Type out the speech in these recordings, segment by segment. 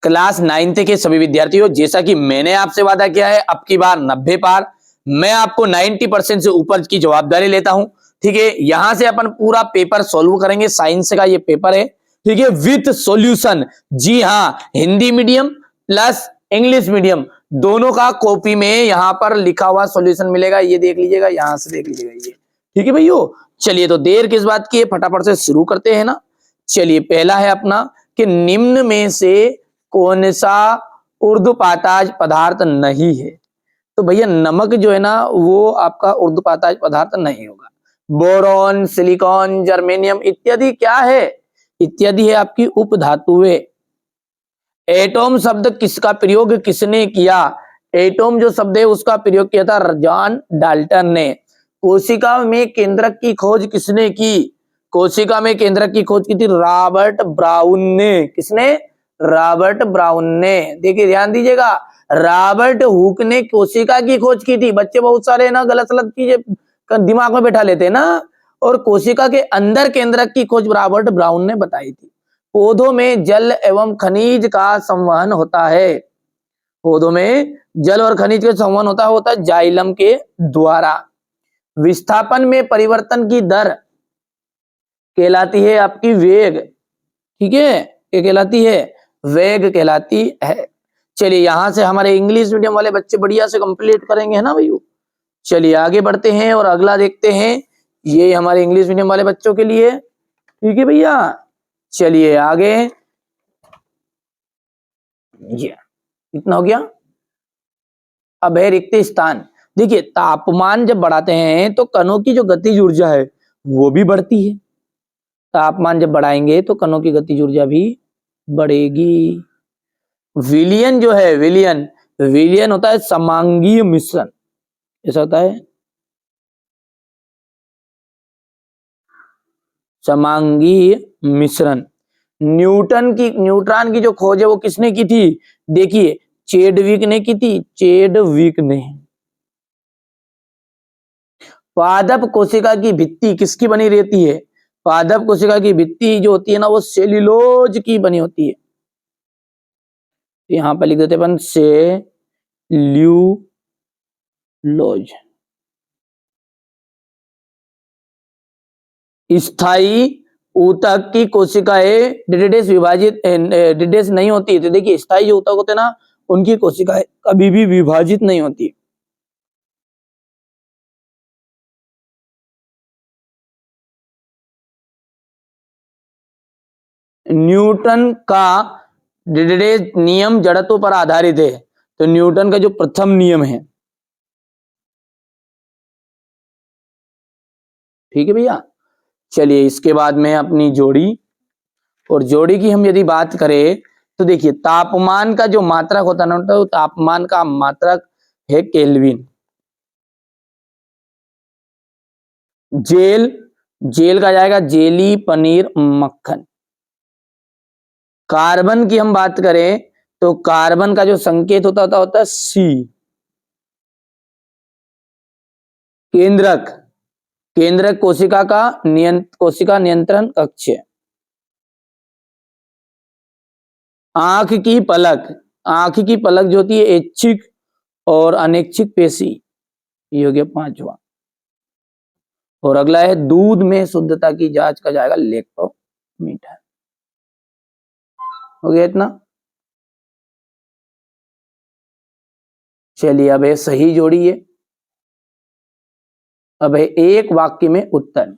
Class 9th के सभी विद्यार्थियों, जैसा कि मैंने आपसे वादा किया है, अब की बार 90 पार, मैं आपको 90% से ऊपर की जवाबदारी लेता हूं। ठीक है, यहां से अपन पूरा पेपर सॉल्व करेंगे, साइंस का ये पेपर है। ठीक है, विथ सॉल्यूशन। जी हाँ, Hindi medium plus English medium दोनों का कॉपी में यहां पर लिखा हुआ सॉल्यूशन मिलेगा, ये देख लीजिएगा, यहां से देख लीजिएगा ये। ठीक है भैया, चलिए तो देर किस बात की है, फटाफट से शुरू करते हैं ना। चलिए, पहला है अपना कि निम्न में से कौन सा ऊर्ध्वपाताज पदार्थ नहीं है। तो भैया नमक जो है ना वो आपका ऊर्ध्वपाताज पदार्थ नहीं होगा। बोरॉन, सिलिकॉन, जर्मेनियम इत्यादि क्या है, इत्यादि है आपकी उपधातुएं। एटॉम शब्द किसका प्रयोग किसने किया, एटॉम जो शब्द है उसका प्रयोग किया था जॉन डाल्टन ने। कोशिका में केंद्रक की खोज किसने की, कोशिका में केंद्रक की खोज की थी रॉबर्ट ब्राउन ने। किसने, रॉबर्ट ब्राउन ने। देखिए ध्यान दीजिएगा, रॉबर्ट हुक ने कोशिका की खोज की थी। बच्चे बहुत सारे ना गलत सलत चीजें दिमाग में बैठा लेते हैं ना, और कोशिका के अंदर केंद्रक की खोज रॉबर्ट ब्राउन ने बताई थी। पौधों में जल एवं खनिज का संवहन होता है, पौधों में जल और खनिज का संवहन होता है जाइलम के द्वारा। विस्थापन में परिवर्तन की दर कहलाती है आपकी वेग। ठीक है, ये कहलाती है वेग कहलाती है। चलिए यहां से हमारे इंग्लिश मीडियम वाले बच्चे बढ़िया से कंप्लीट करेंगे, है ना भैया। चलिए आगे बढ़ते हैं और अगला देखते हैं, ये हमारे इंग्लिश मीडियम वाले बच्चों के लिए। ठीक है भैया, चलिए आगे, ये इतना हो गया। अब है रिक्त स्थान। देखिए तापमान जब बढ़ाते हैं तो कणों की जो गतिज ऊर्जा है वो भी बढ़ती है। तापमान जब बढ़ाएंगे तो कणों की गतिज ऊर्जा भी बढ़ेगी। विलियन जो है, विलियन, विलियन होता है समांगीय मिश्रण। ऐसा होता है समांगीय मिश्रण। न्यूट्रॉन की जो खोज है वो किसने की थी, देखिए चेडविक ने की थी, चेडविक ने। पादप कोशिका की भित्ति किसकी बनी रहती है, पादप कोशिका की भित्ति जो होती है ना वो सेल्यूलोज की बनी होती है। यहां पर लिख देते अपन सेल्यूलोज। स्थायी ऊतक की कोशिकाएं डिडेस विभाजित डिडेस नहीं होती। तो देखिए स्थायी जो ऊतक होते हैं ना उनकी कोशिकाएं कभी भी विभाजित नहीं होती। न्यूटन का डिडेस नियम जड़त्व पर आधारित है। तो न्यूटन का जो प्रथम नियम है, ठीक है भैया। चलिए इसके बाद में अपनी जोड़ी, और जोड़ी की हम यदि बात करें तो देखिए तापमान का जो मात्रक होता है ना तो तापमान का मात्रक है केल्विन। जेल, जेल का जाएगा जेली, पनीर, मक्खन। कार्बन की हम बात करें तो कार्बन का जो संकेत होता है सी। केंद्रक, केंद्रक कोशिका का कोशिका नियंत्रण कक्ष। आंख की पलक, आंख की पलक जो होती है ऐच्छिक और अनैच्छिक पेशी। ये हो गया पांचवा। और अगला है दूध में शुद्धता की जांच का जाएगा लैक्टोमीटर। हो गया इतना। चलिए अब है सही जोड़ी है। अब है एक वाक्य में उत्तर।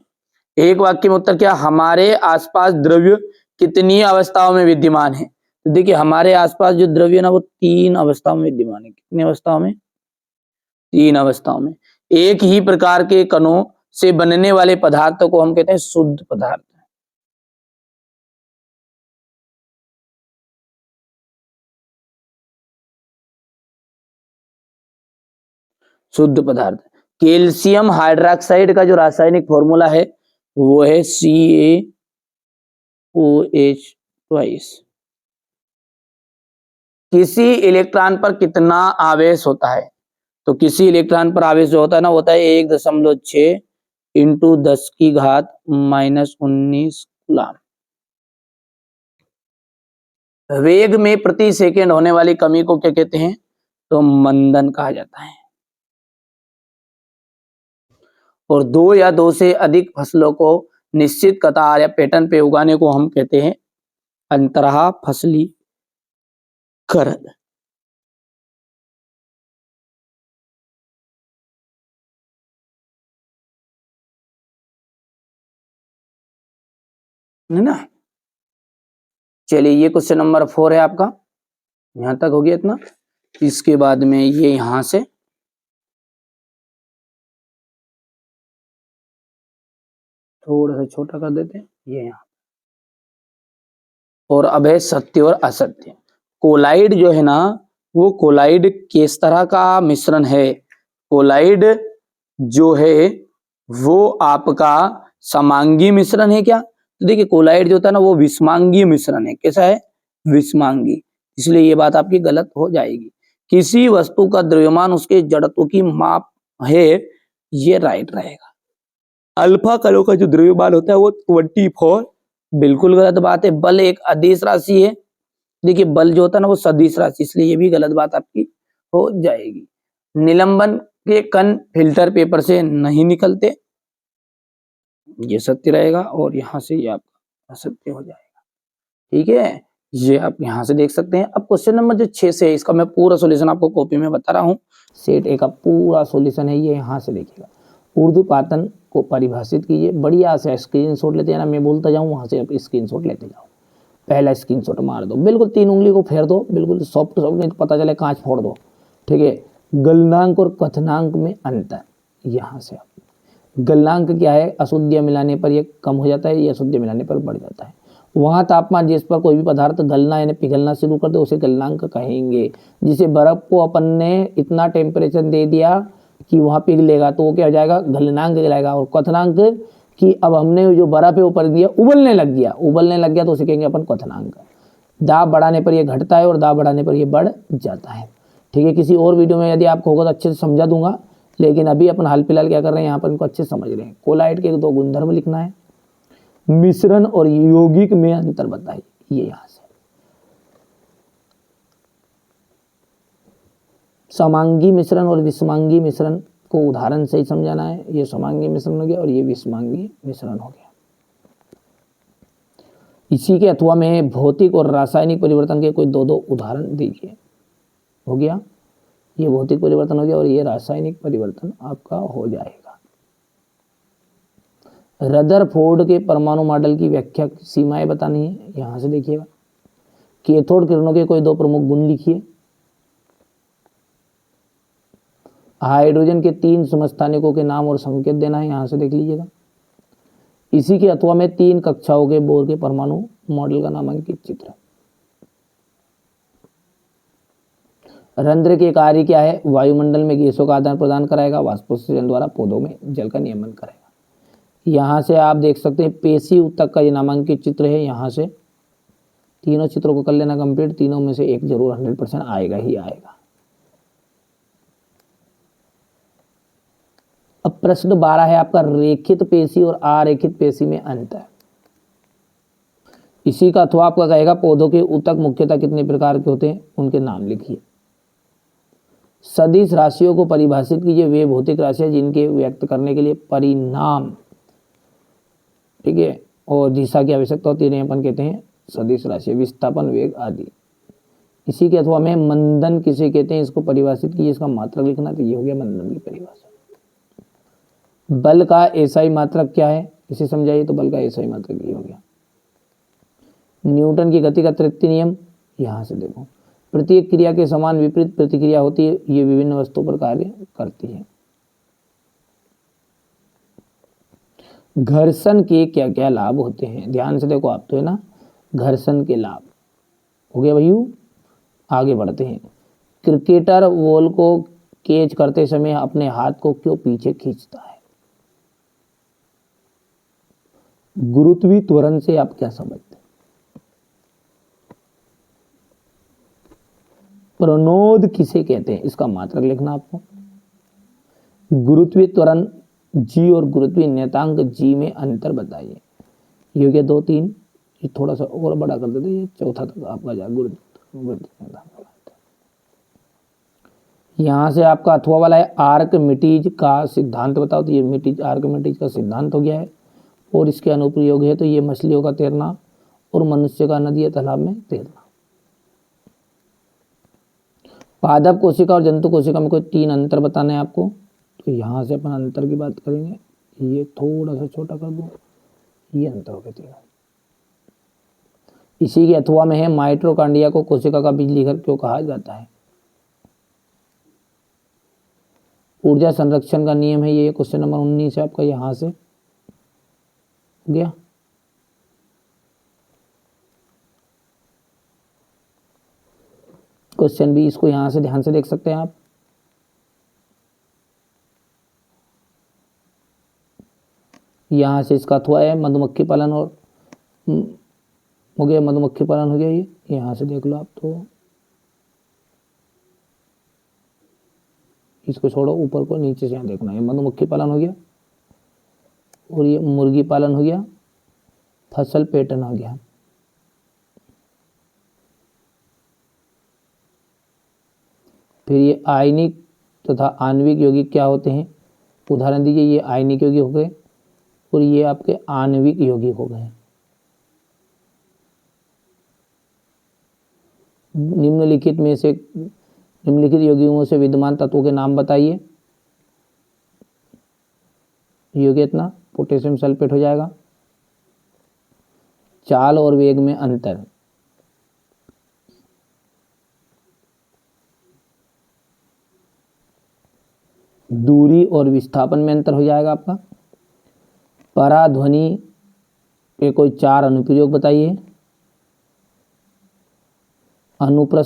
एक वाक्य में उत्तर क्या, हमारे आसपास द्रव्य कितनी अवस्थाओं में विद्यमान है। तो देखिए हमारे आसपास जो द्रव्य ना वो 3 अवस्थाओं में विद्यमान है। कितनी अवस्थाओं में, 3 अवस्थाओं में। एक ही प्रकार के कणों से बनने वाले पदार्थों को हम कहते हैं शुद्ध पदार्थ। शुद्ध पदार्थ। कैल्शियम हाइड्रोक्साइड का जो रासायनिक फॉर्मूला है वो है CaOH2। किसी इलेक्ट्रॉन पर कितना आवेश होता है, तो किसी इलेक्ट्रॉन पर आवेश जो होता है ना होता है 1.6 इंटू 10⁻⁻⁹ कूलम। वेग में प्रति सेकंड होने वाली कमी को क्या कहते हैं? तो मंदन कहा जाता है। और दो या दो से अधिक फसलों को निश्चित कतार या पैटर्न पे उगाने को हम कहते हैं अंतरहा फसलीकरण। है ना? चलिए, ये क्वेश्चन नंबर 4 है आपका, यहां तक हो गया इतना। इसके बाद में ये यहां से थोड़ा सा छोटा कर देते हैं, ये यहाँ। और अब है सत्य और असत्य। कोलाइड जो है ना, वो कोलाइड किस तरह का मिश्रण है? कोलाइड जो है वो आपका समांगी मिश्रण है क्या? तो देखिए, कोलाइड जो होता है ना, वो विषमांगी मिश्रण है। कैसा है? विषमांगी। इसलिए ये बात आपकी गलत हो जाएगी। किसी वस्तु का द्रव्यमान उसके जड़त्व की माप है, ये राइट रहेगा। अल्फा कणों का जो द्रव्यमान होता है वो 24, बिल्कुल गलत बात है। बल एक अदिश राशि है। देखिए, बल जो होता है ना वो सदिश राशि, इसलिए ये भी गलत बात आपकी हो जाएगी। निलंबन के कण फिल्टर पेपर से नहीं निकलते, ये सत्य रहेगा। और यहां से ये आपका असत्य हो जाएगा। ठीक है, ये आप यहां से देख सकते हैं। अब क्वेश्चन नंबर जो 6 से है, इसका मैं पूरा सॉल्यूशन आपको कॉपी में बता रहा हूँ। सेट ए का पूरा सॉल्यूशन है, ये यहां से देखिएगा। ऊर्ध्वपातन को परिभाषित कीजिए। बढ़िया से स्क्रीनशॉट लेते जाना, मैं बोलता जाऊं, वहां से आप स्क्रीनशॉट लेते जाओ। पहला स्क्रीनशॉट मार दो, बिल्कुल 3 उंगली को फेर दो, बिल्कुल सॉफ्ट सॉफ्ट, नहीं तो पता चले कांच फोड़ दो। ठीक है, गलनांक और कथनांक में अंतर, यहां से आप गलनांक क्या है? अशुद्ध मिलाने पर ये कम हो जाता है, ये अशुद्ध मिलाने पर बढ़ जाता है। वहां तापमान जिस पर कोई भी पदार्थ गलना यानी पिघलना शुरू कर दे उसे गलनांक कहेंगे। जिसे बर्फ को अपन ने इतना टेम्परेचर दे दिया कि वहां पिघलेगा, तो वो क्या हो जाएगा? गलनांक कहलाएगा। और क्वथनांक कि अब हमने जो बर्फ है ऊपर दिया, उबलने लग गया, तो उसे कहेंगे अपन क्वथनांक। दाब बढ़ाने पर यह घटता है और दाब बढ़ाने पर यह बढ़ जाता है। ठीक है, किसी और वीडियो में यदि आपको होगा तो अच्छे से समझा दूंगा, लेकिन अभी अपन हाल फिलहाल क्या कर रहे हैं, यहाँ पर इनको अच्छे से समझ रहे हैं। कोलाइड के 2 गुणधर्म लिखना है। मिश्रण और यौगिक में अंतर बताइए, ये यहां से। समांगी मिश्रण और विषमांगी मिश्रण को उदाहरण से ही समझाना है। ये समांगी मिश्रण हो गया और ये विषमांगी मिश्रण हो गया। इसी के अथवा में भौतिक और रासायनिक परिवर्तन के कोई 2 उदाहरण दीजिए। हो गया, ये भौतिक परिवर्तन हो गया और ये रासायनिक परिवर्तन आपका हो जाएगा। रदरफोर्ड के परमाणु मॉडल की व्याख्या सीमाएं बतानी है, यहां से देखिएगा। कैथोड किरणों के कोई 2 प्रमुख गुण लिखिए। हाइड्रोजन के 3 समस्थानिकों के नाम और संकेत देना है, यहां से देख लीजिएगा। इसी के अथवा में 3 कक्षाओं के बोर के परमाणु मॉडल का नामांकित चित्र। रंध्र के कार्य क्या है? वायुमंडल में गैसों का आदान प्रदान कराएगा, वाष्पोत्सर्जन द्वारा पौधों में जल का नियमन करेगा। यहां से आप देख सकते हैं पेशी ऊतक का ये नामांकित चित्र है। यहां से तीनों चित्रों को कर लेना कंप्लीट, तीनों में से एक जरूर 100% आएगा ही आएगा। अब प्रश्न 12 है आपका, रेखित पेशी और अरेखित पेशी में अंतर। इसी का अथवा आपका कहेगा पौधों के ऊतक मुख्यतः कितने प्रकार के होते हैं, उनके नाम लिखिए। सदिश राशियों को परिभाषित कीजिए। वे भौतिक राशियां जिनके व्यक्त करने के लिए परिणाम, ठीक है, और दिशा की आवश्यकता होती है, अपन कहते हैं सदिश राशि, विस्थापन, वेग आदि। इसी के अथवा में मंदन किसे कहते हैं, इसको परिभाषित कीजिए। इसका मात्रक लिखना, तो ये हो गया मंदन की परिभाषा। बल का एसआई मात्रक क्या है, इसे समझाइए। तो बल का एसआई मात्रक ये हो गया। न्यूटन की गति का तृतीय नियम, यहां से देखो। प्रत्येक क्रिया के समान विपरीत प्रतिक्रिया होती है, ये विभिन्न वस्तुओं पर कार्य करती है। घर्षण के क्या क्या लाभ होते हैं, ध्यान से देखो आप, तो है ना, घर्षण के लाभ हो गया भैया। आगे बढ़ते हैं। क्रिकेटर बॉल को कैच करते समय अपने हाथ को क्यों पीछे खींचता है? गुरुत्वीय त्वरण से आप क्या समझते हैं? प्रणोद किसे कहते हैं, इसका मात्रक लिखना आपको। गुरुत्वीय त्वरण जी और गुरुत्वीय नियतांक जी में अंतर बताइए। ये हो गया 2 3, ये थोड़ा सा और बड़ा कर देते, ये चौथा तक आपका जाएगा। यहाँ से आपका अथवा वाला है आर्किमिडीज का सिद्धांत बताओ, तो ये आर्किमिडीज का सिद्धांत हो गया है और इसके अनुप्रयोग है तो ये मछलियों का तैरना और मनुष्य का नदी या तालाब में तैरना। पादप कोशिका और जंतु कोशिका में कोई 3 अंतर बताने हैं आपको, तो यहाँ से अपन अंतर की बात करेंगे। ये थोड़ा सा छोटा कर दूं, ये अंतर हो गया 3। इसी के अथवा में है माइटोकॉन्ड्रिया को कोशिका का बिजली घर क्यों कहा जाता है। ऊर्जा संरक्षण का नियम है, ये क्वेश्चन नंबर 19 है आपका, यहाँ से हो गया। क्वेश्चन भी इसको यहाँ से ध्यान से देख सकते हैं आप। यहाँ से इसका अथवा है मधुमक्खी पालन और हो गया, मधुमक्खी पालन हो गया। ये यहाँ से देख लो आप, तो इसको छोड़ो, ऊपर को नीचे से यहाँ देखना है। मधुमक्खी पालन हो गया और ये मुर्गी पालन हो गया, फसल पैटर्न हो गया। फिर ये आयनिक तथा आणविक यौगिक क्या होते हैं, उदाहरण दीजिए। ये आयनिक यौगिक हो गए और ये आपके आणविक यौगिक हो गए। निम्नलिखित यौगिकों से विद्यमान तत्वों के नाम बताइए। यौगिक इतना पोटेशियम सल्फेट हो जाएगा। चाल और वेग में अंतर, दूरी और विस्थापन में अंतर हो जाएगा आपका। पराध्वनि के कोई 4 अनुप्रयोग बताइए। अनुप्रस्थ